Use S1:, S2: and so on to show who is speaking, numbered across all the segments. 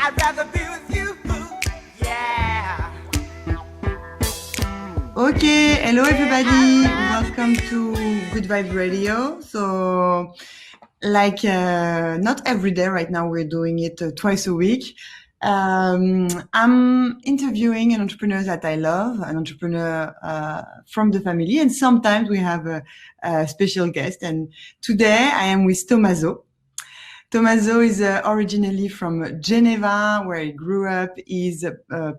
S1: I'd rather be with you. Yeah.
S2: Okay, hello everybody. Welcome to Good Vibe Radio. So, not every day right now, we're doing it twice a week. I'm interviewing an entrepreneur that I love, an entrepreneur from the family, and sometimes we have a special guest. And today I am with Tomaso. Tomaso is originally from Geneva, where he grew up. He's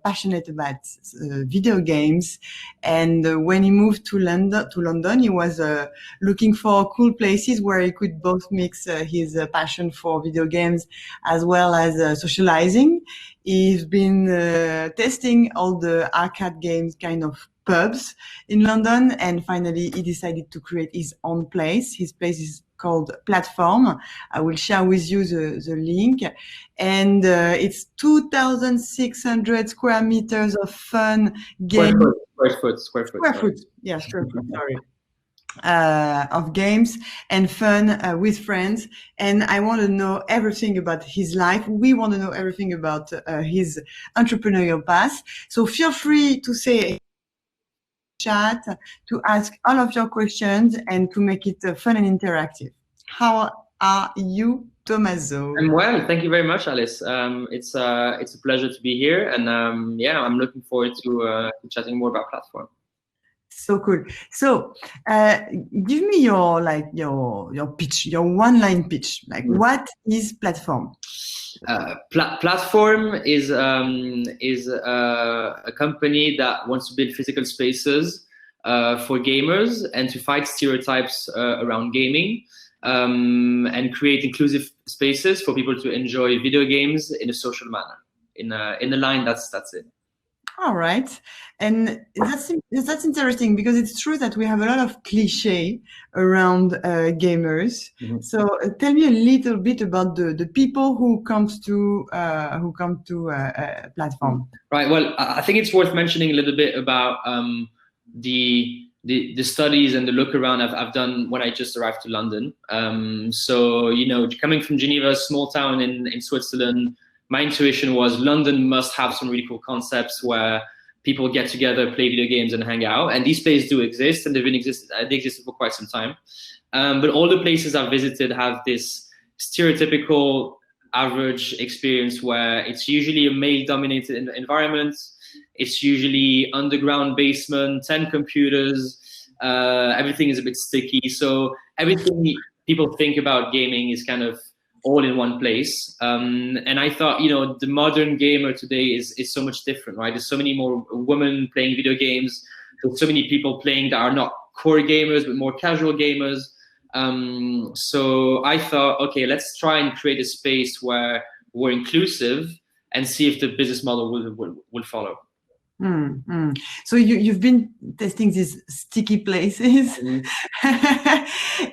S2: passionate about video games, and when he moved to London, he was looking for cool places where he could both mix his passion for video games as well as socializing. He's been testing all the arcade games kind of pubs in London, and finally he decided to create his own place. His place is called Platform. I will share with you the link. And it's 2,600 square meters of fun games. Square foot. Yeah, square foot, sorry. Of games and fun with friends. And I want to know everything about his life. We want to know everything about his entrepreneurial path. So feel free to say chat, to ask all of your questions and to make it fun and interactive. How are you, Tomaso?
S3: I'm well, thank you very much, Alice. It's a pleasure to be here, and I'm looking forward to chatting more about Platform.
S2: So cool. So, give me your pitch, your one-line pitch. What is Platform?
S3: Platform is a company that wants to build physical spaces for gamers and to fight stereotypes around gaming, and create inclusive spaces for people to enjoy video games in a social manner. In a line, that's it.
S2: All right, and that's interesting because it's true that we have a lot of cliche around gamers. Mm-hmm. So tell me a little bit about the people who come to Platform.
S3: Right. Well, I think it's worth mentioning a little bit about the studies and the look around I've done when I just arrived to London. So coming from Geneva, a small town in Switzerland, my intuition was London must have some really cool concepts where people get together, play video games, and hang out. And these places do exist, and they existed for quite some time. But all the places I've visited have this stereotypical average experience where it's usually a male-dominated environment. It's usually underground basement, 10 computers. Everything is a bit sticky. So everything people think about gaming is kind of all in one place. And I thought, the modern gamer today is so much different, right? There's so many more women playing video games. There's so many people playing that are not core gamers, but more casual gamers. So I thought, okay, let's try and create a space where we're inclusive and see if the business model will follow.
S2: Mm-hmm. So you've been testing these sticky places, mm-hmm.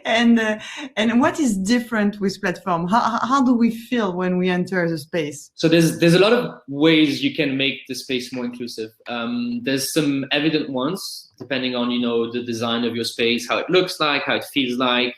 S2: and what is different with Platform? How do we feel when we enter the space?
S3: So there's a lot of ways you can make the space more inclusive. There's some evident ones depending on the design of your space, how it looks like, how it feels like,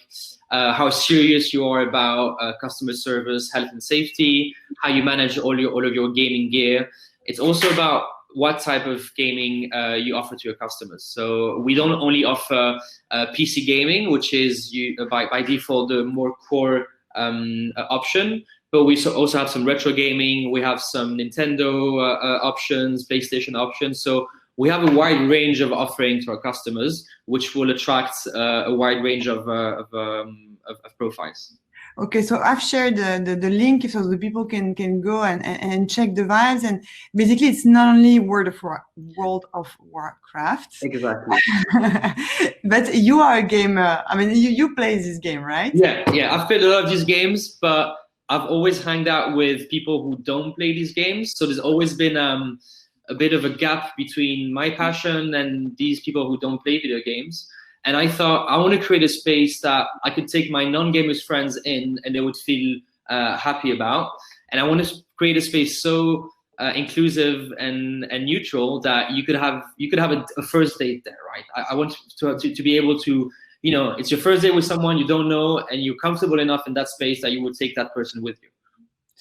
S3: how serious you are about customer service, health and safety, how you manage all of your gaming gear. It's also about what type of gaming you offer to your customers. So we don't only offer PC gaming, which is by default the more core option, but we also have some retro gaming. We have some Nintendo options, PlayStation options. So we have a wide range of offering to our customers, which will attract a wide range of profiles.
S2: Okay, so I've shared the link so the people can go and check the vibes. And basically, it's not only World of Warcraft.
S3: Exactly.
S2: But you are a gamer. I mean, you play this game, right?
S3: Yeah. I've played a lot of these games, but I've always hanged out with people who don't play these games. So there's always been a bit of a gap between my passion and these people who don't play video games. And I thought, I want to create a space that I could take my non-gamers friends in and they would feel happy about. And I want to create a space so inclusive and neutral that you could have a first date there, right? I want to be able to, it's your first date with someone you don't know and you're comfortable enough in that space that you would take that person with you.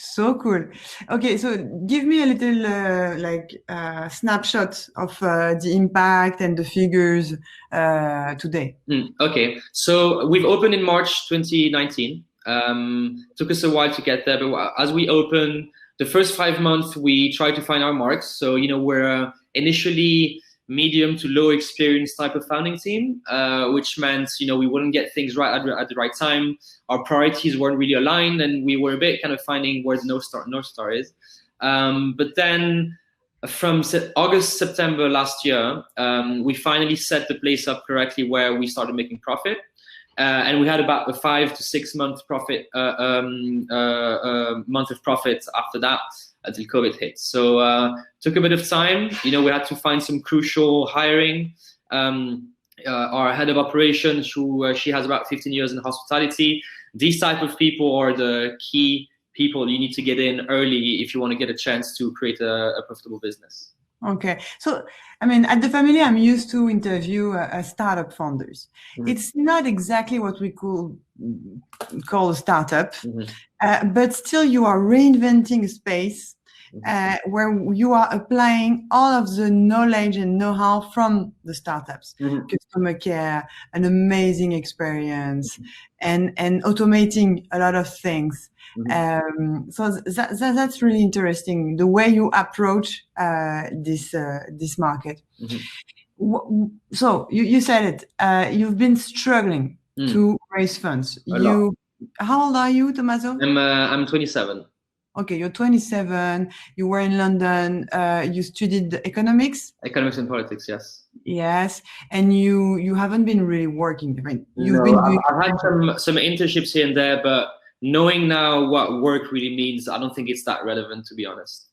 S2: So cool. Okay, so give me a little snapshot of the impact and the figures today.
S3: Okay, so we've opened in March 2019. Took us a while to get there, but as we open, the first 5 months we try to find our marks. So we're initially medium to low experience type of founding team, which meant we wouldn't get things right at the right time. Our priorities weren't really aligned, and we were a bit kind of finding where the North Star is. But then from August, September last year, we finally set the place up correctly where we started making profit. And we had about a 5 to 6 month profit, month of profit after that until COVID hit. So took a bit of time. We had to find some crucial hiring. Our head of operations, she has about 15 years in hospitality. These type of people are the key people you need to get in early if you want to get a chance to create a profitable business.
S2: Okay. So, at the family, I'm used to interview startup founders. Mm-hmm. It's not exactly what we could call a startup, mm-hmm. But still you are reinventing a space where you are applying all of the knowledge and know-how from the startups, mm-hmm. customer care, an amazing experience, mm-hmm. and automating a lot of things. Mm-hmm. So that's really interesting, the way you approach this market. Mm-hmm. So you said it. You've been struggling to raise funds. How old are you, Tomaso?
S3: I'm 27.
S2: Okay, you're 27. You were in London. You studied economics.
S3: Economics and politics, yes.
S2: Yes, and you haven't been really working.
S3: I've had some internships here and there, but knowing now what work really means, I don't think it's that relevant, to be honest.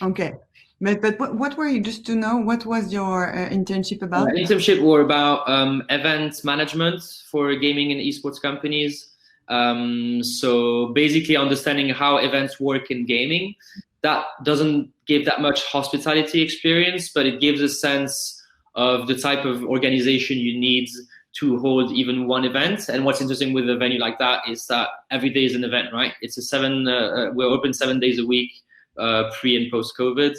S2: Okay. But what were you, just to know, what was your internship about?
S3: Internship were about event management for gaming and esports companies. So basically understanding how events work in gaming. That doesn't give that much hospitality experience, but it gives a sense of the type of organization you need to hold even one event. And what's interesting with a venue like that is that every day is an event, right? It's we're open 7 days a week, pre and post COVID.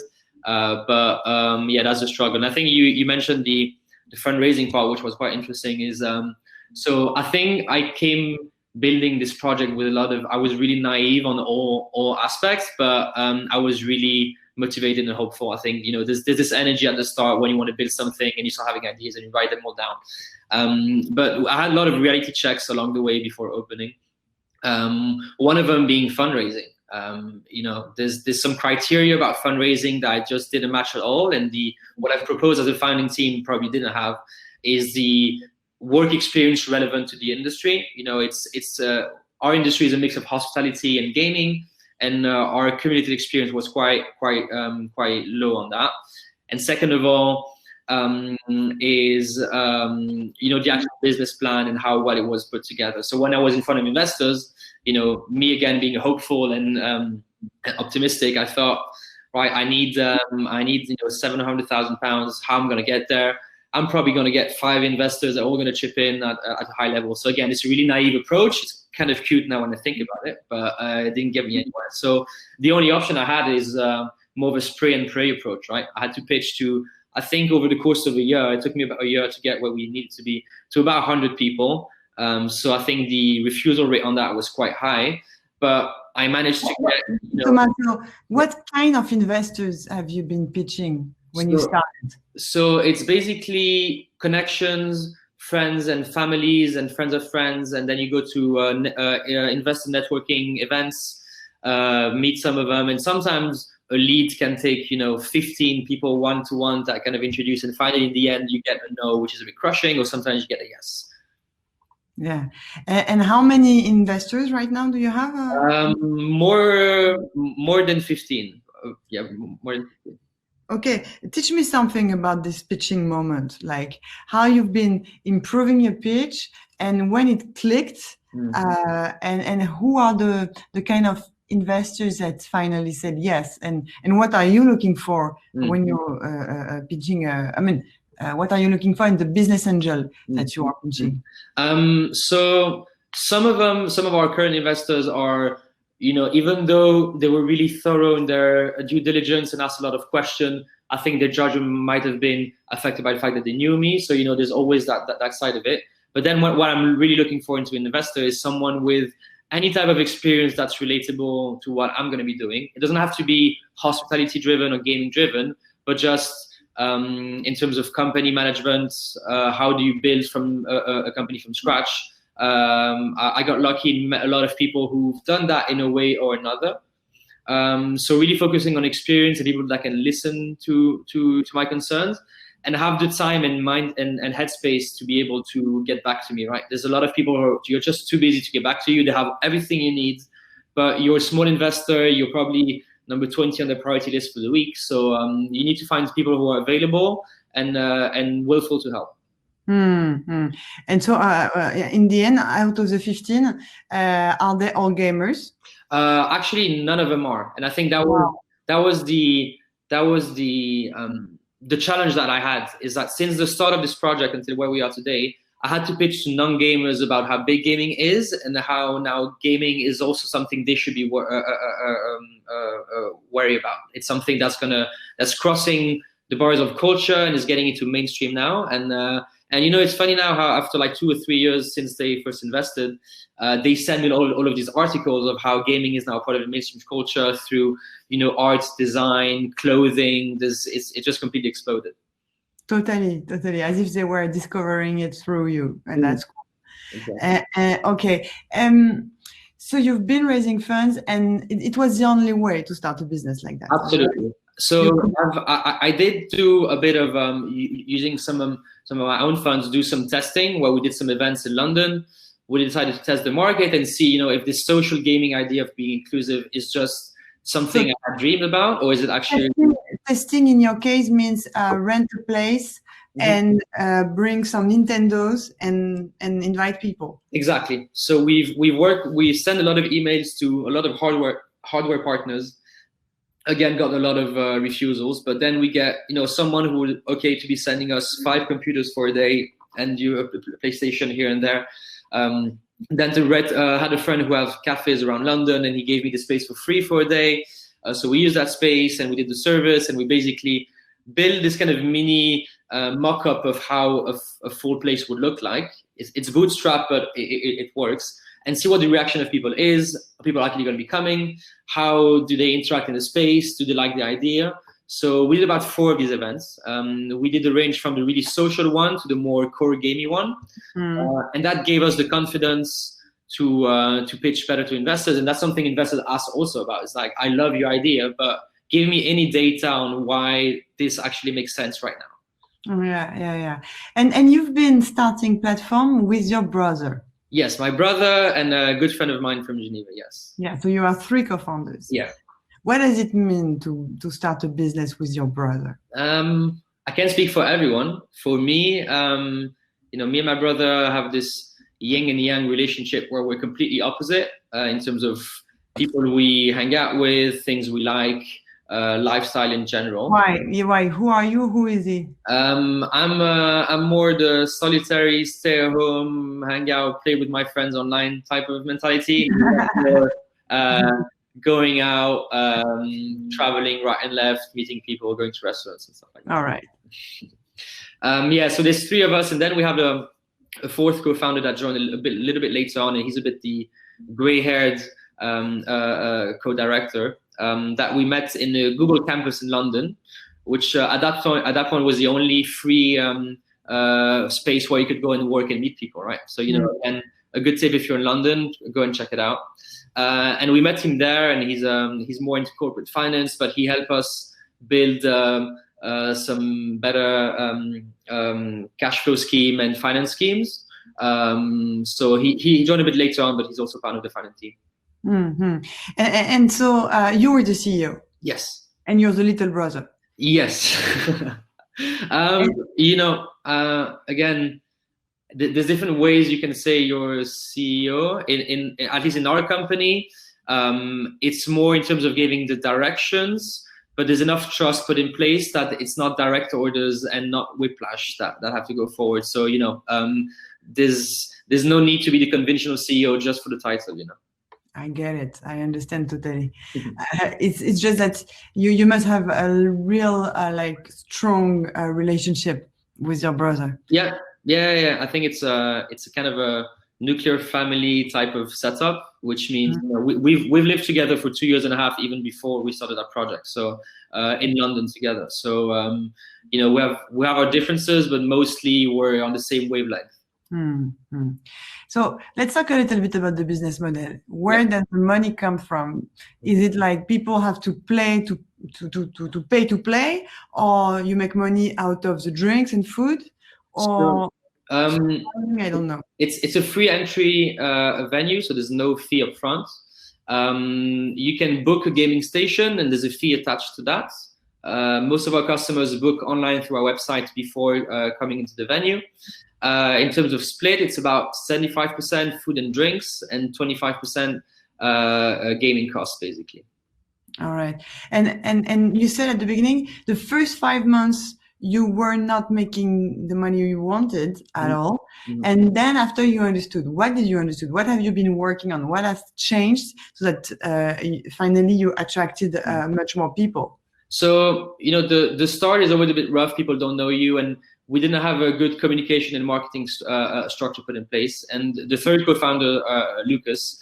S3: Yeah, that's a struggle. And I think you mentioned the fundraising part, which was quite interesting. Is so I think I came building this project with I was really naive on all aspects, but I was really motivated and hopeful. I think there's this energy at the start when you want to build something and you start having ideas and you write them all down. But I had a lot of reality checks along the way before opening. One of them being fundraising. There's some criteria about fundraising that I just didn't match at all, and what I've proposed as a founding team probably didn't have is the work experience relevant to the industry. It's our industry is a mix of hospitality and gaming, and our accumulated experience was quite low on that. And second of all, is the actual business plan and how well it was put together. So when I was in front of investors, me again being hopeful and optimistic, I thought, right, I need £700,000. How I'm going to get there? I'm probably going to get 5 investors that are all going to chip in at a high level. So again, it's a really naive approach. It's kind of cute now when I think about it, but it didn't get me anywhere. So the only option I had is more of a spray and pray approach, right? I had to pitch to, I think over the course of a year, it took me about a year to get where we needed to be, to about 100 people. So I think the refusal rate on that was quite high, but I managed to get.
S2: Tomaso, what kind of investors have you been pitching when you started?
S3: So it's basically connections, friends and families and friends of friends, and then you go to investor networking events, meet some of them, and sometimes a lead can take 15 people one-to-one that kind of introduce, and finally in the end you get a no, which is a bit crushing, or sometimes you get a yes.
S2: Yeah. And how many investors right now do you have?
S3: More than 15. Yeah, more than 15.
S2: Okay, teach me something about this pitching moment, like how you've been improving your pitch and when it clicked, and who are the kind of investors that finally said yes, and what are you looking for when you're pitching? What are you looking for in the business angel that you are pitching?
S3: So some of our current investors are even though they were really thorough in their due diligence and asked a lot of questions, I think their judgment might have been affected by the fact that they knew me. So, there's always that side of it. But then what I'm really looking for into an investor is someone with any type of experience that's relatable to what I'm going to be doing. It doesn't have to be hospitality driven or gaming driven, but just in terms of company management, how do you build from a company from scratch? I got lucky and met a lot of people who've done that in a way or another. So really focusing on experience and people that can listen to my concerns and have the time and mind and headspace to be able to get back to me, right? There's a lot of people who you're just too busy to get back to you. They have everything you need, but you're a small investor. You're probably number 20 on the priority list for the week. So you need to find people who are available and willful to help.
S2: Mm-hmm. And so in the end, out of the 15, are they all gamers?
S3: Actually, none of them are. And I think that was the challenge that I had, is that since the start of this project until where we are today, I had to pitch to non-gamers about how big gaming is and how now gaming is also something they should be worried about. It's something that's crossing the borders of culture and is getting into mainstream now. And it's funny now how after like 2 or 3 years since they first invested, they send me all of these articles of how gaming is now part of the mainstream culture through, art, design, clothing. It just completely exploded. Totally.
S2: As if they were discovering it through you. And that's cool.
S3: Exactly.
S2: Okay. So you've been raising funds and it was the only way to start a business like that.
S3: Absolutely. Right? So I did do a bit of using some of my own funds, do some testing where we did some events in London. We decided to test the market and see, if this social gaming idea of being inclusive is just something I had dreamed about, or is it actually...
S2: Testing in your case means rent a place and bring some Nintendos and invite people.
S3: Exactly. So we send a lot of emails to a lot of hardware partners. Again, got a lot of refusals, but then we get, someone who would okay to be sending us 5 computers for a day and you a PlayStation here and there. Then had a friend who has cafes around London and he gave me the space for free for a day. So we used that space and we did the service and we basically built this kind of mini mock-up of how a full place would look like. It's bootstrap, but it works. And see what the reaction of people is. Are people actually going to be coming? How do they interact in the space? Do they like the idea? So we did about 4 of these events. We did the range from the really social one to the more core gamey one. And that gave us the confidence to pitch better to investors. And that's something investors ask also about. It's like, I love your idea, but give me any data on why this actually makes sense right now.
S2: Yeah. And you've been starting platform with your brother.
S3: Yes, my brother and a good friend of mine from Geneva, yes.
S2: Yeah, so you are 3 co-founders.
S3: Yeah.
S2: What does it mean to start a business with your brother?
S3: I can't speak for everyone. For me, me and my brother have this yin and yang relationship where we're completely opposite in terms of people we hang out with, things we like, lifestyle in general.
S2: Why? Who are you? Who is he?
S3: I'm more the solitary, stay at home, hang out, play with my friends online type of mentality. Going out, traveling right and left, meeting people, going to restaurants and stuff like that.
S2: All right.
S3: So there's 3 of us, and then we have a 4th co-founder that joined a little bit later on, and he's a bit the gray-haired co-director that we met in the Google campus in London, which at that point was the only free space where you could go and work and meet people, right? So and a good tip if you're in London, go and check it out. And we met him there, and he's more into corporate finance, but he helped us build some better cash flow scheme and finance schemes. So he joined a bit later on, but he's also part of the finance team.
S2: Mm-hmm. And so you were the CEO.
S3: Yes.
S2: And you're the little brother.
S3: Yes. Again, there's different ways you can say you're a CEO. In at least in our company, it's more in terms of giving the directions, but there's enough trust put in place that it's not direct orders and not whiplash that have to go forward. So there's no need to be the conventional CEO just for the title.
S2: I get it. I understand totally. It's just that you must have a real like strong relationship with your brother.
S3: Yeah. I think it's a kind of a nuclear family type of setup, which means we've lived together for 2 years and a half even before we started our project. So in London together. So we have our differences, but mostly we're on the same wavelength.
S2: Mm-hmm. So let's talk a little bit about the business model. Where does the money come from? Is it like people have to play to pay to play, or you make money out of the drinks and food, or I don't know.
S3: It's a free entry venue, so there's no fee up front. You can book a gaming station, and there's a fee attached to that. Most of our customers book online through our website before coming into the venue. In terms of split, it's about 75% food and drinks and 25% gaming costs, basically.
S2: All right. And you said at the beginning, the first 5 months, you were not making the money you wanted at all. Mm-hmm. And then after you understood, what did you understood? What have you been working on? What has changed so that finally you attracted much more people?
S3: So, the start is always a bit rough. People don't know you, and we didn't have a good communication and marketing structure put in place. And the third co-founder, Lucas,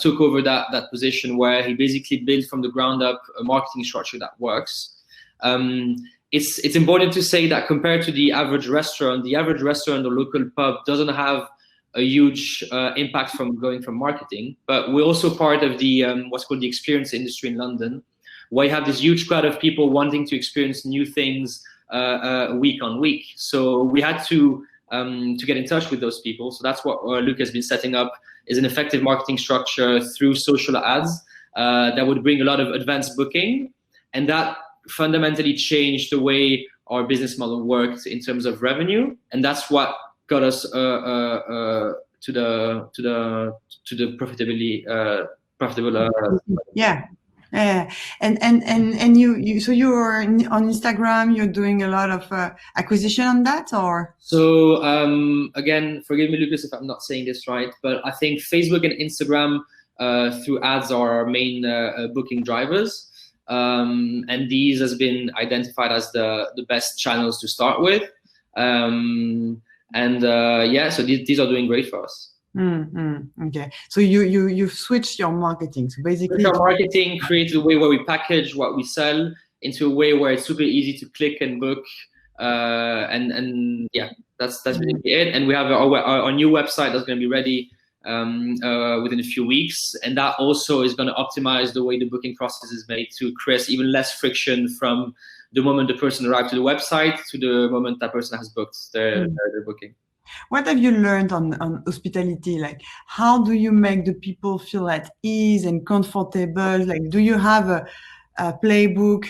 S3: took over that position where he basically built from the ground up a marketing structure that works. It's important to say that compared to the average restaurant or local pub doesn't have a huge impact from marketing. But we're also part of the what's called the experience industry in London, where you have this huge crowd of people wanting to experience new things week on week. So we had to get in touch with those people. So that's what Luke has been setting up, is an effective marketing structure through social ads that would bring a lot of advanced booking, and that fundamentally changed the way our business model worked in terms of revenue, and that's what got us to the profitable.
S2: Yeah. And you so you're on Instagram, you're doing a lot of acquisition on that, or?
S3: So again, forgive me, Lucas, if I'm not saying this right, but I think Facebook and Instagram through ads are our main booking drivers. And these has been identified as the best channels to start with. So these are doing great for us.
S2: Okay, so you've switched your marketing. So basically,
S3: our marketing created a way where we package what we sell into a way where it's super easy to click and book. That's basically it. And we have our new website that's going to be ready within a few weeks, and that also is going to optimize the way the booking process is made to create even less friction from the moment the person arrives to the website to the moment that person has booked their booking.
S2: What have you learned on hospitality? Like, how do you make the people feel at ease and comfortable? Like, do you have a playbook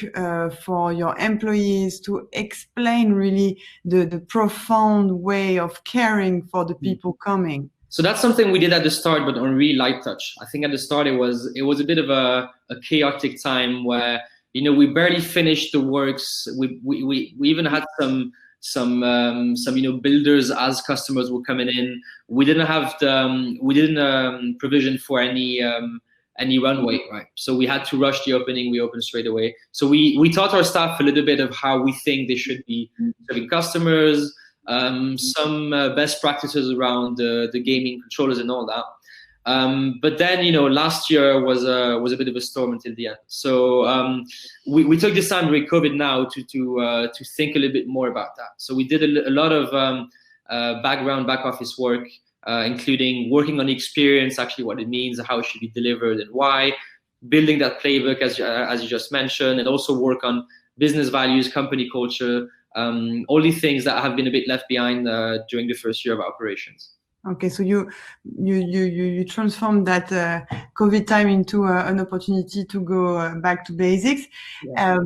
S2: for your employees to explain really the profound way of caring for the people coming?
S3: So that's something we did at the start, but on really light touch. I think at the start it was a bit of a chaotic time where we barely finished the works. We even had some builders as customers were coming in. We didn't have provision for any runway, right? So we had to rush the opening. We opened straight away. So we taught our staff a little bit of how we think they should be serving customers. Some best practices around the gaming controllers and all that. But then, last year was a bit of a storm until the end. So we took this time during COVID now to think a little bit more about that. So we did a lot of back office work, including working on the experience, actually what it means, how it should be delivered and why, building that playbook as you just mentioned, and also work on business values, company culture, all these things that have been a bit left behind during the first year of operations.
S2: Okay, so you transformed that COVID time into an opportunity to go back to basics. Yeah.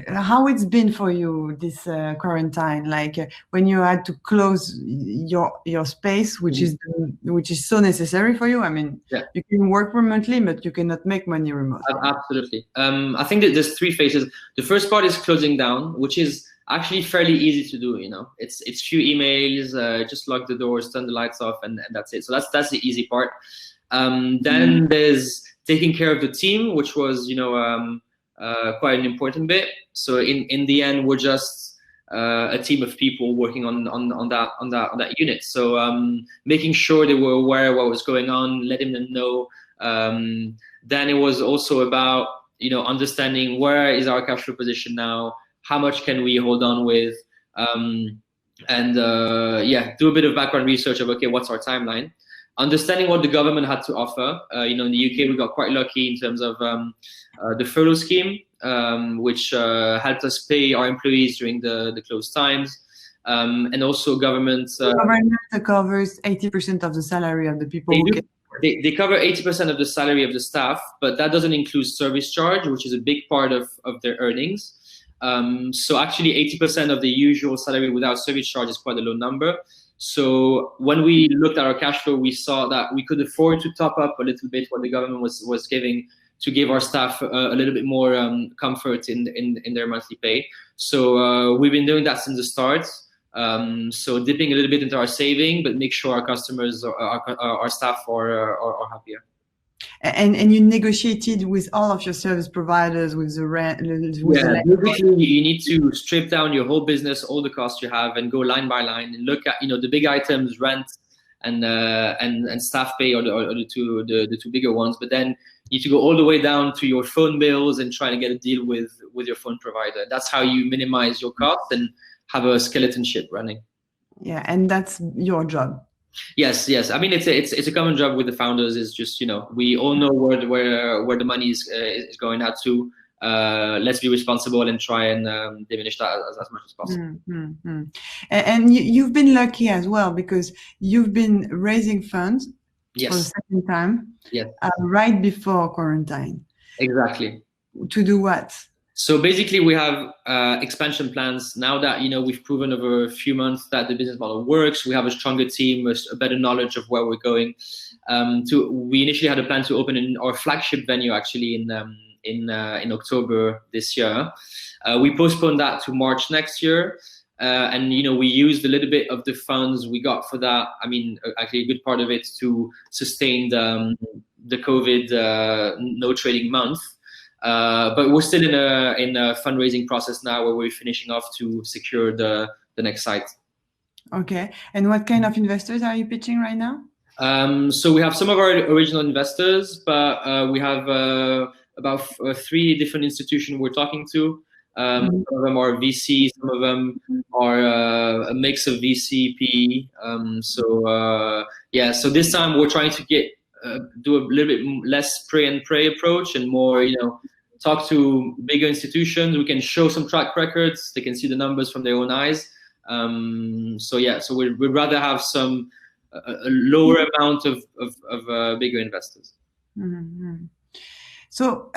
S2: How it's been for you this quarantine? Like when you had to close your space, which is so necessary for you. I mean, You can work remotely, but you cannot make money remotely.
S3: Absolutely. I think that there's 3 phases. The first part is closing down, which is actually fairly easy to do. It's few emails, just lock the doors, turn the lights off, and that's it. So that's the easy part. Then there's taking care of the team, which was, quite an important bit. So in the end, we're just a team of people working on that unit. So making sure they were aware of what was going on, letting them know. Then it was also about understanding where is our cash flow position now, how much can we hold on with, and do a bit of background research of, okay, what's our timeline, understanding what the government had to offer. In the UK, we got quite lucky in terms of the furlough scheme, which helped us pay our employees during the closed times. And also government...
S2: the government covers 80% of the salary of the people
S3: they cover 80% of the salary of the staff, but that doesn't include service charge, which is a big part of their earnings. So actually 80% of the usual salary without service charge is quite a low number. So when we looked at our cash flow, we saw that we could afford to top up a little bit what the government was giving to give our staff a little bit more comfort in their monthly pay. So we've been doing that since the start. So dipping a little bit into our saving, but make sure our customers, our staff are happier.
S2: And you negotiated with all of your service providers with the rent.
S3: Basically, you need to strip down your whole business, all the costs you have, and go line by line and look at the big items, rent and staff pay, or the two bigger ones. But then you need to go all the way down to your phone bills and try to get a deal with your phone provider. That's how you minimize your costs and have a skeleton ship running.
S2: Yeah, and that's your job.
S3: Yes. I mean, it's a common job with the founders. Is just we all know where the money is going out to. Let's be responsible and try and diminish that as much as possible.
S2: Mm-hmm. And you've been lucky as well, because you've been raising funds for the second time.
S3: Yes.
S2: Right before quarantine.
S3: Exactly.
S2: To do what?
S3: So basically, we have expansion plans now that we've proven over a few months that the business model works. We have a stronger team, a better knowledge of where we're going. We initially had a plan to open in our flagship venue actually in October this year. We postponed that to March next year, and we used a little bit of the funds we got for that. I mean, actually, a good part of it to sustain the COVID no trading month. But we're still in a fundraising process now, where we're finishing off to secure the next site. Okay.
S2: And what kind of investors are you pitching right now?
S3: So we have some of our original investors, but we have about 3 different institutions we're talking to. Some of them are VC, some of them are a mix of VC, PE. So this time we're trying to do a little bit less pray and pray approach, and more, talk to bigger institutions. We can show some track records. They can see the numbers from their own eyes. So we'd rather have a lower amount of bigger investors.
S2: Mm-hmm. So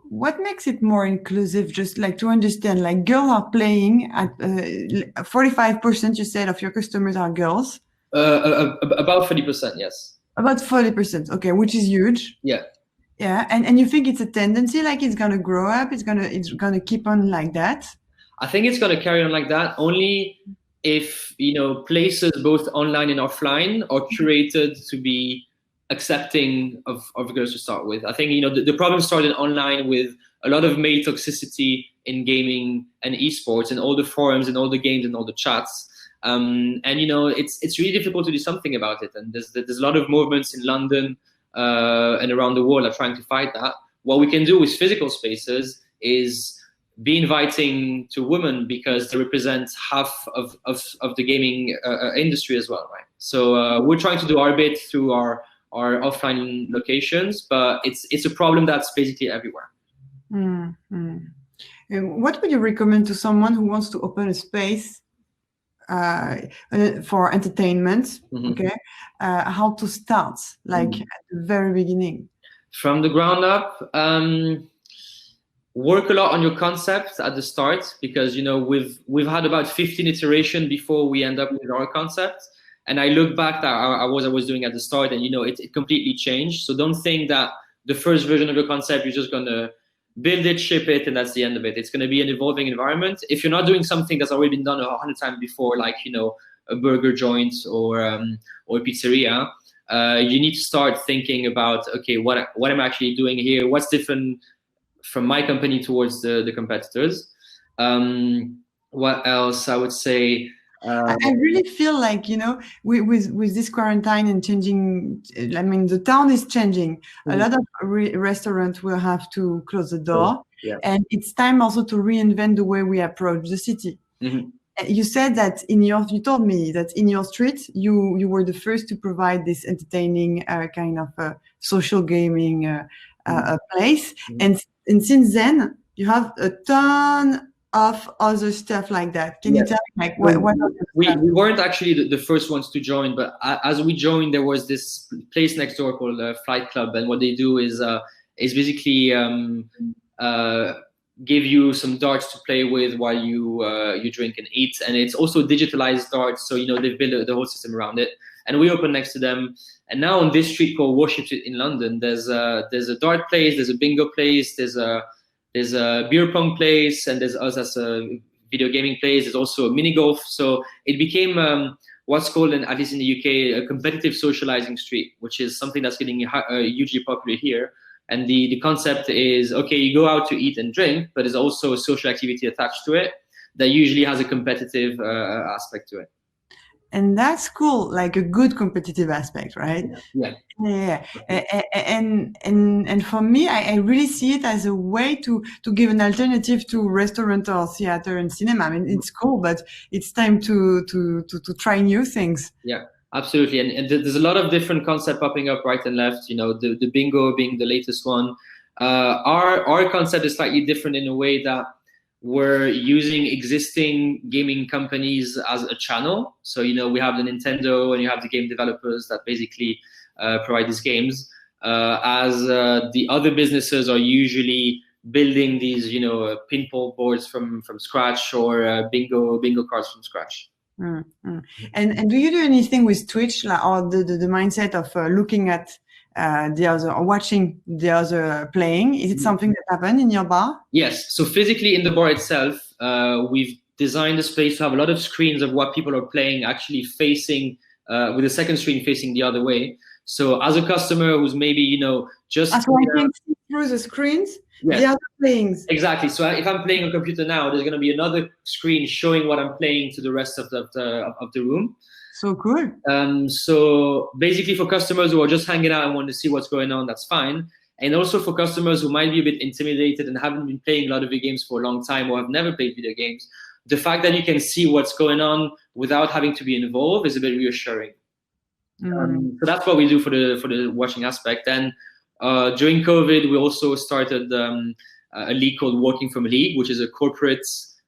S2: what makes it more inclusive? Just like to understand, like girls are playing at 45%, you said, of your customers are girls?
S3: About 30%, yes.
S2: About 40%, okay, which is huge.
S3: Yeah.
S2: Yeah, and you think it's a tendency, like it's gonna grow up, it's gonna keep on like that?
S3: I think it's gonna carry on like that only if places both online and offline are curated to be accepting of girls to start with. I think the problem started online with a lot of male toxicity in gaming and esports, and all the forums and all the games and all the chats. And it's really difficult to do something about it. And there's a lot of movements in London and around the world are trying to fight that. What we can do with physical spaces is be inviting to women, because they represent half of the gaming industry as well, right? So we're trying to do our bit through our offline locations, but it's a problem that's basically everywhere.
S2: Mm-hmm. And what would you recommend to someone who wants to open a space for entertainment? Mm-hmm. Okay, how to start, like at the very beginning? From the ground up,
S3: work a lot on your concept at the start, because we've had about 15 iterations before we end up with our concept. And I look back at I was doing at the start, and it completely changed. So don't think that the first version of your concept, you're just gonna build it, ship it, and that's the end of it. It's going to be an evolving environment. If you're not doing something that's already been done 100 times before, like a burger joint or a pizzeria, you need to start thinking about, okay, what am I actually doing here? What's different from my company towards the competitors? What else I would say?
S2: I really feel like, with this quarantine and changing, I mean, the town is changing. A lot of restaurants will have to close the door.
S3: Yeah.
S2: And it's time also to reinvent the way we approach the city. You said that you told me that in your street, you were the first to provide this entertaining kind of social gaming place. And since then, you have a ton of other stuff like that. Can you tell me, like, what
S3: we weren't actually the first ones to join, but as we joined, there was this place next door called Flight Club, and what they do is basically give you some darts to play with while you drink and eat, and it's also digitalized darts, so they've built the whole system around it. And we opened next to them, and now on this street called Worship Street in London, there's a dart place, there's a bingo place, there's a beer pong place, and there's us as a video gaming place. There's also a mini golf. So it became what's called, at least in the UK, a competitive socializing street, which is something that's getting hugely popular here. And the concept is, okay, you go out to eat and drink, but there's also a social activity attached to it that usually has a competitive aspect to it.
S2: And that's cool, like a good competitive aspect, right?
S3: Yeah.
S2: And for me, I really see it as a way to give an alternative to restaurant or theater and cinema. I mean, it's cool, but it's time to try new things.
S3: Yeah, absolutely. And there's a lot of different concepts popping up right and left. The bingo being the latest one. Our concept is slightly different in a way that we're using existing gaming companies as a channel. So, we have the Nintendo and you have the game developers that basically provide these games, as the other businesses are usually building these, pinball boards from scratch, or bingo cards from scratch.
S2: And do you do anything with Twitch, or the mindset of looking at the other, or watching the other playing? Is it something that happened in your bar?
S3: Yes. So physically in the bar itself, we've designed the space to have a lot of screens of what people are playing, actually facing, with a second screen facing the other way. So as a customer who's maybe, just...
S2: So I can see through the screens, the other playings.
S3: Exactly. So if I'm playing on a computer now, there's going to be another screen showing what I'm playing to the rest of the room.
S2: So cool.
S3: So basically for customers who are just hanging out and want to see what's going on, that's fine. And also for customers who might be a bit intimidated and haven't been playing a lot of video games for a long time, or have never played video games, the fact that you can see what's going on without having to be involved is a bit reassuring. So that's what we do for the watching aspect. And during COVID, we also started a league called Working from League, which is a corporate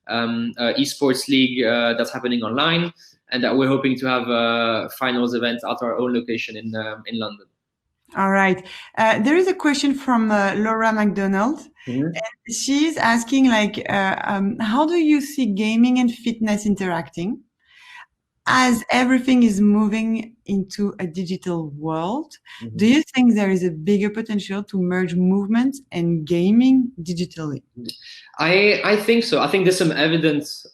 S3: esports league that's happening online, and that we're hoping to have a finals event at our own location in London.
S2: All right. There is a question from Laura McDonald. And she's asking, how do you see gaming and fitness interacting as everything is moving into a digital world? Do you think there is a bigger potential to merge movement and gaming digitally?
S3: I think so. I think there's some evidence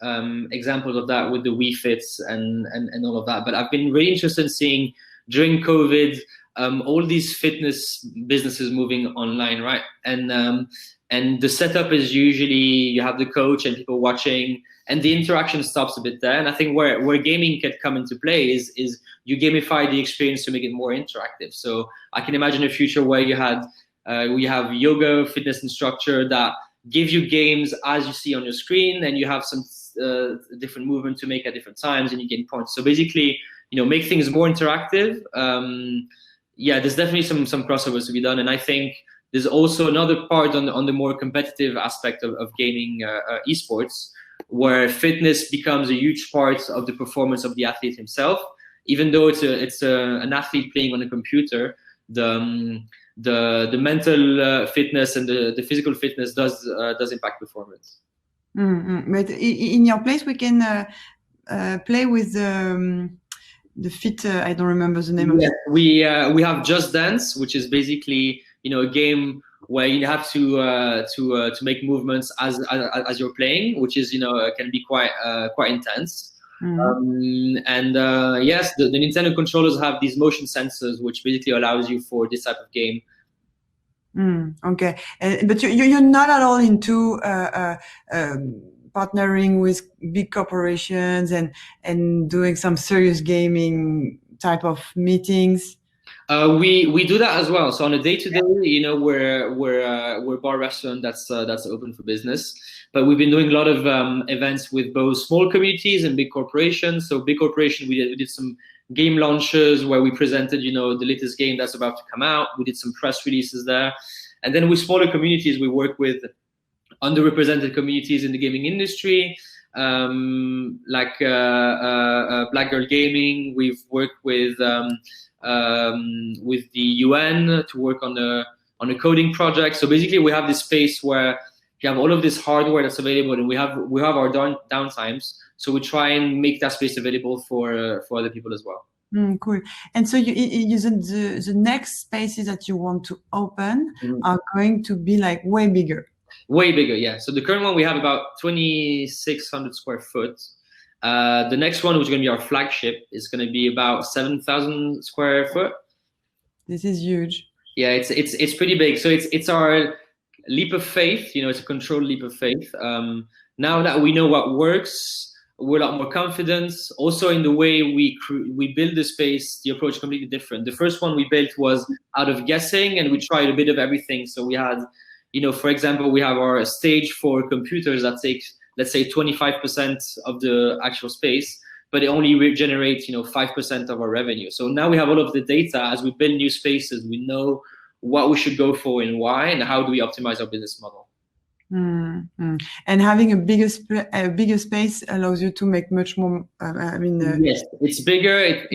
S3: examples of that with the Wii Fits and all of that. But I've been really interested in seeing during COVID all these fitness businesses moving online, right? And the setup is usually you have the coach and people watching, and the interaction stops a bit there. And I think where gaming can come into play is you gamify the experience to make it more interactive. So I can imagine a future where you have yoga fitness instructor that give you games as you see on your screen, and you have some different movement to make at different times, and you gain points. So basically, make things more interactive. There's definitely some crossovers to be done, and I think there's also another part on the more competitive aspect of gaming esports, where fitness becomes a huge part of the performance of the athlete himself. Even though it's an athlete playing on a computer, the mental fitness and the physical fitness does impact performance.
S2: But in your place, we can play with the fit. I don't remember the name of it.
S3: We have Just Dance, which is basically a game where you have to make movements as you're playing, which is can be quite intense. Yes, the Nintendo controllers have these motion sensors, which basically allows you for this type of game.
S2: Okay, but you're not at all into partnering with big corporations and doing some serious gaming type of meetings.
S3: We do that as well. So on a day-to-day, we're a bar restaurant that's open for business. But we've been doing a lot of events with both small communities and big corporations. So big corporation, we did some game launches where we presented, the latest game that's about to come out. We did some press releases there. And then with smaller communities, we work with underrepresented communities in the gaming industry, like Black Girl Gaming. We've worked with the UN to work on a coding project. So basically, we have this space where you have all of this hardware that's available, and we have our downtimes. So we try and make that space available for other people as well.
S2: Cool. And so you said the next spaces that you want to open are going to be like way bigger.
S3: Way bigger, yeah. So the current one, we have about 2,600 square foot. The next one, which is going to be our flagship, is going to be about 7,000 square foot.
S2: This is huge.
S3: Yeah, it's pretty big. So it's our leap of faith. It's a controlled leap of faith. Now that we know what works, we're a lot more confident. Also, in the way we build the space, the approach is completely different. The first one we built was out of guessing, and we tried a bit of everything. So we had, for example, we have our stage for computers that takes, let's say, 25% of the actual space, but it only generates, 5% of our revenue. So now we have all of the data. As we build new spaces, we know what we should go for and why, and how do we optimize our business model.
S2: And having a bigger space allows you to make much more.
S3: Yes, it's bigger.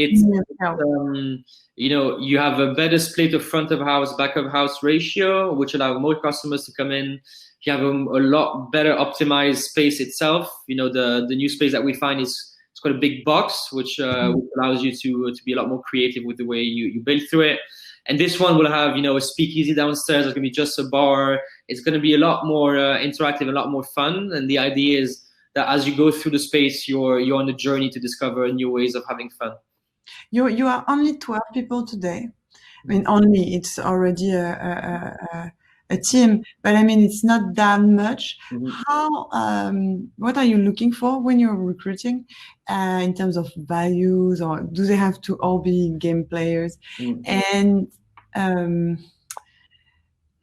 S3: You have a better split of front of house, back of house ratio, which allow more customers to come in. You have a lot better optimized space itself. The new space that we find it's got a big box, which allows you to be a lot more creative with the way you build through it. And this one will have, a speakeasy downstairs. It's going to be just a bar. It's going to be a lot more interactive, a lot more fun. And the idea is that as you go through the space, you're on a journey to discover new ways of having fun.
S2: You are only 12 people today. Only, it's already a team, but it's not that much. How? What are you looking for when you're recruiting, in terms of values, or do they have to all be game players? And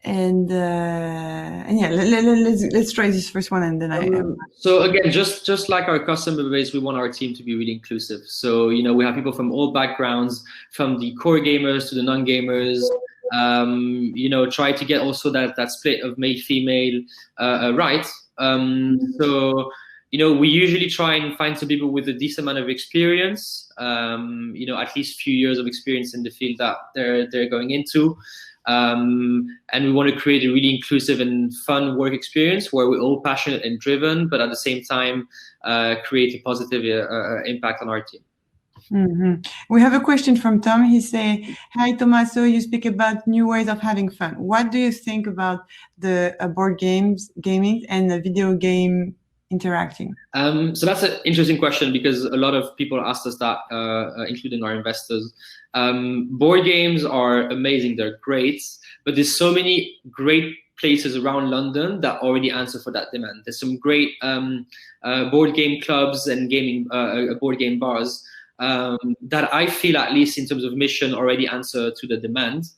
S2: yeah, let's try this first one, and then
S3: So again, just like our customer base, we want our team to be really inclusive. So we have people from all backgrounds, from the core gamers to the non-gamers. Try to get also that split of male female right. So we usually try and find some people with a decent amount of experience. At least a few years of experience in the field that they're going into. And we want to create a really inclusive and fun work experience where we're all passionate and driven, but at the same time create a positive impact on our team.
S2: We have a question from Tom. He say, "Hi, Tomaso. You speak about new ways of having fun. What do you think about the board gaming, and the video game interacting?"
S3: So that's an interesting question, because a lot of people asked us that, including our investors. Board games are amazing. They're great, but there's so many great places around London that already answer for that demand. There's some great board game clubs and gaming board game bars that I feel, at least in terms of mission, already answer to the demand.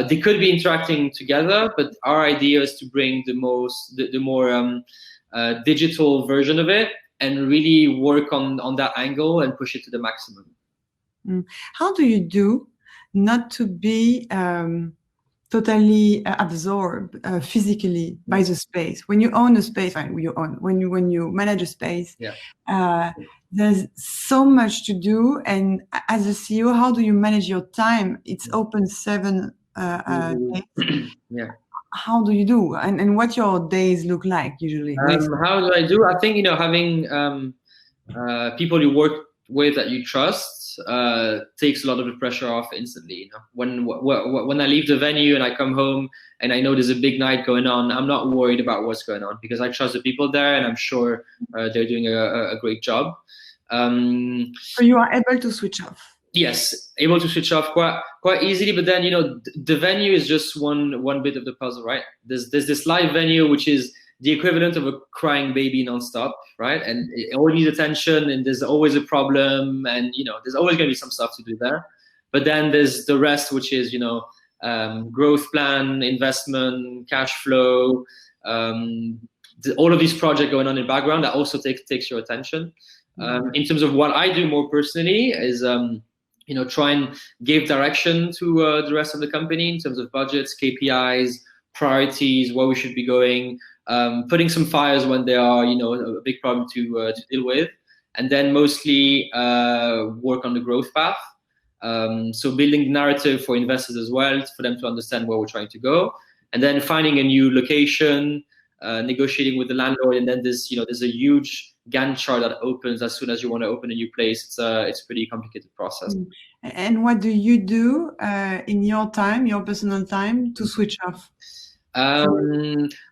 S3: They could be interacting together, but our idea is to bring the more digital version of it and really work on that angle and push it to the maximum.
S2: How do you do not to be totally absorbed physically by the space? When you own a space, when you manage a space, there's so much to do. And as a CEO, how do you manage your time? It's open 7 days. How do you do? And what your days look like usually?
S3: How do I do? I think, having people you work with that you trust takes a lot of the pressure off instantly. When I leave the venue and I come home and I know there's a big night going on, I'm not worried about what's going on, because I trust the people there and I'm sure they're doing a great job.
S2: So you are able to switch off.
S3: Yes, able to switch off quite easily. But then, the venue is just one bit of the puzzle, right? There's this live venue, which is the equivalent of a crying baby nonstop, right? And it always needs attention, and there's always a problem, and there's always going to be some stuff to do there. But then there's the rest, which is growth plan, investment, cash flow, all of these projects going on in the background that also takes your attention. In terms of what I do more personally is try and give direction to the rest of the company in terms of budgets, KPIs, priorities, where we should be going, putting some fires when there are a big problem to deal with, and then mostly work on the growth path. So building narrative for investors as well, for them to understand where we're trying to go, and then finding a new location, negotiating with the landlord, and then there's a huge Gantt chart that opens as soon as you want to open a new place. It's a pretty complicated process.
S2: And what do you do in your time, your personal time, to switch off?
S3: I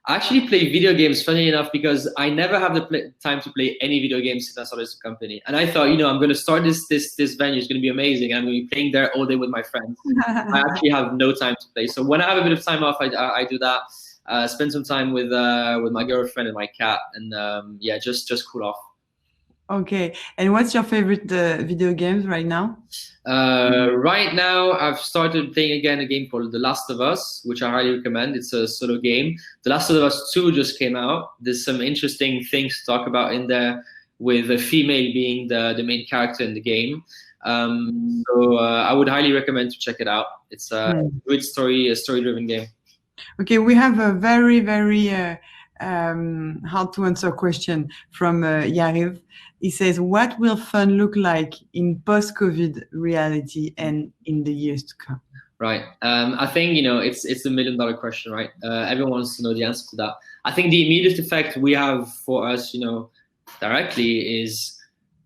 S3: actually play video games, funny enough, because I never have the time to play any video games since I started this company. And I thought, I'm going to start this venue. It's going to be amazing. I'm going to be playing there all day with my friends. I actually have no time to play. So when I have a bit of time off, I do that. Spend some time with my girlfriend and my cat, and just cool off.
S2: Okay. And what's your favorite video games right now?
S3: Right now, I've started playing again a game called The Last of Us, which I highly recommend. It's a solo game. The Last of Us 2 just came out. There's some interesting things to talk about in there, with a female being the main character in the game. So I would highly recommend to check it out. It's a good story-driven game.
S2: Okay, we have a very, very hard to answer question from Yariv. He says, what will fun look like in post-COVID reality and in the years to come?
S3: Right. I think, it's the $1 million question, right? Everyone wants to know the answer to that. I think the immediate effect we have for us, directly is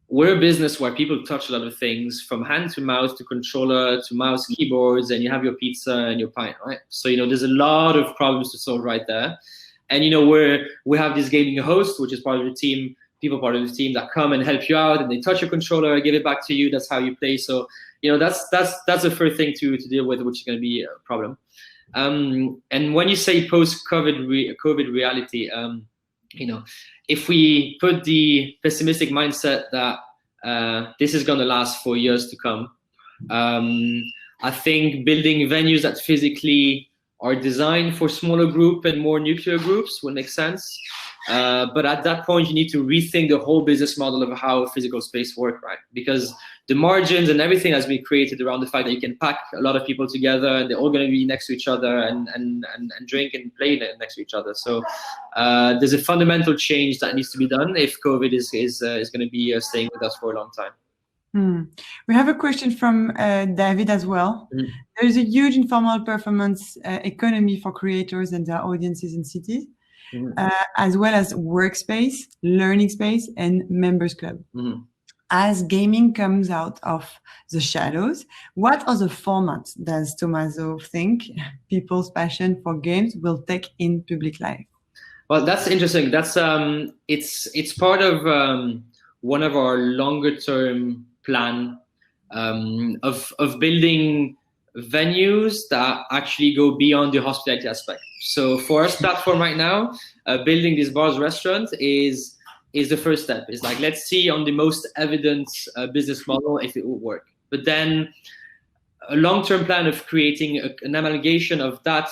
S3: we're a business where people touch a lot of things, from hand to mouse to controller to mouse, keyboards, and you have your pizza and your pint, right? So, there's a lot of problems to solve right there. And, we have this gaming host, which is part of the team, people part of the team that come and help you out, and they touch your controller, give it back to you. That's how you play. So, that's the first thing to deal with, which is going to be a problem. And when you say post-COVID reality, if we put the pessimistic mindset that this is going to last for years to come, I think building venues that physically are designed for smaller group and more nuclear groups would make sense. But at that point, you need to rethink the whole business model of how physical space works, right? Because the margins and everything has been created around the fact that you can pack a lot of people together, and they're all going to be next to each other and drink and play next to each other. So there's a fundamental change that needs to be done if COVID is going to be staying with us for a long time.
S2: We have a question from David as well. There is a huge informal performance economy for creators and their audiences in cities, as well as workspace, learning space, and members club. As gaming comes out of the shadows, what other formats does Tomaso think people's passion for games will take in public life?
S3: Well, that's interesting. That's it's part of one of our longer term plan of building venues that actually go beyond the hospitality aspect. So for us platform right now, building these bars, restaurants is the first step. It's like, let's see on the most evident business model if it will work. But then a long-term plan of creating an amalgamation of that,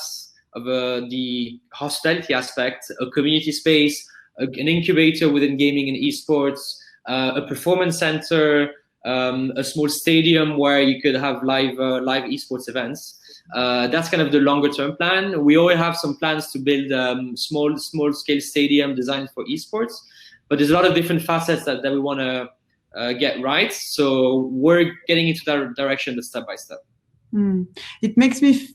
S3: of the hospitality aspect, a community space, an incubator within gaming and esports, a performance center, a small stadium where you could have live esports events. That's kind of the longer term plan. We already have some plans to build small scale stadium designed for esports, but there's a lot of different facets that we want to get right. So we're getting into that direction step by step.
S2: It makes me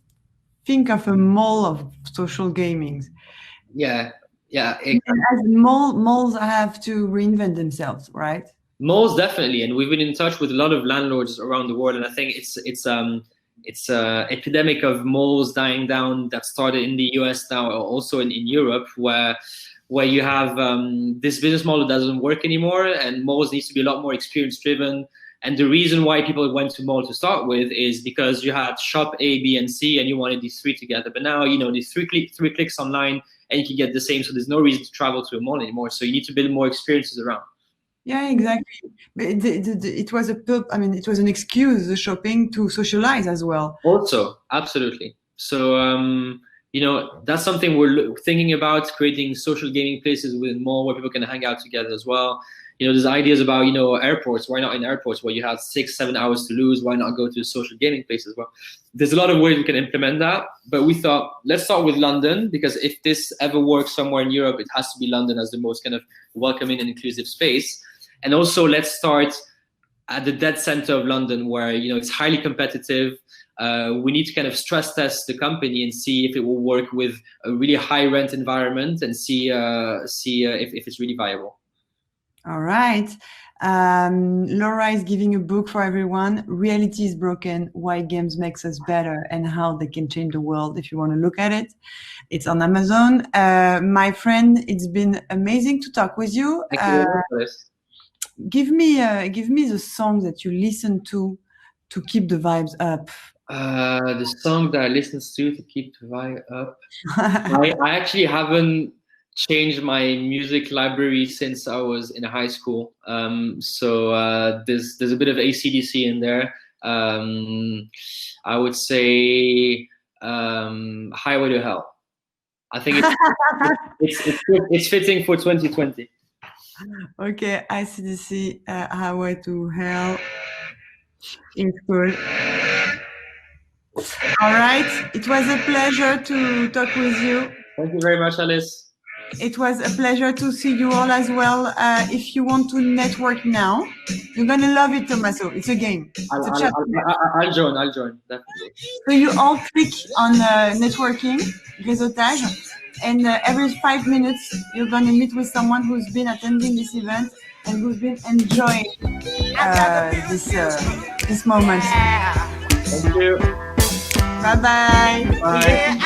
S2: think of a mall of social gaming.
S3: Yeah.
S2: As malls have to reinvent themselves, right?
S3: Malls definitely, and we've been in touch with a lot of landlords around the world, and I think it's epidemic of malls dying down that started in the US now, also in Europe, where where you have this business model doesn't work anymore, and malls needs to be a lot more experience driven. And the reason why people went to mall to start with is because you had shop A, B, and C, and you wanted these three together. But now, these three clicks online, and you can get the same. So there's no reason to travel to a mall anymore. So you need to build more experiences around.
S2: Yeah, exactly. But it was it was an excuse, the shopping, to socialize as well.
S3: Also, absolutely. So, that's something we're thinking about, creating social gaming places within mall where people can hang out together as well. There's ideas about, airports. Why not in airports where you have 6-7 hours to lose? Why not go to a social gaming place as well? There's a lot of ways we can implement that, but we thought, let's start with London, because if this ever works somewhere in Europe, it has to be London as the most kind of welcoming and inclusive space. And also, let's start at the dead center of London, where it's highly competitive. We need to kind of stress test the company and see if it will work with a really high rent environment, and see if it's really viable.
S2: All right. Laura is giving a book for everyone. Reality is Broken: Why Games Makes Us Better and How They Can Change the World. If you want to look at it, it's on Amazon. My friend, it's been amazing to talk with you.
S3: Thank you very much.
S2: Give me the song that you listen to keep the vibes up.
S3: The song that I listen to keep the vibe up. I actually haven't changed my music library since I was in high school. So there's a bit of AC/DC in there. I would say Highway to Hell. I think it's fitting for 2020.
S2: Okay, AC/DC, Highway to Hell. It's good. All right. It was a pleasure to talk with you.
S3: Thank you very much, Alice.
S2: It was a pleasure to see you all as well. If you want to network now, you're going to love it, Tomaso. It's a game.
S3: I'll join, definitely.
S2: So you all click on networking, réseautage, and every 5 minutes, you're going to meet with someone who's been attending this event and who's been enjoying this moment.
S1: Yeah.
S3: Thank you.
S2: Bye-bye.
S3: Bye.
S1: Yeah,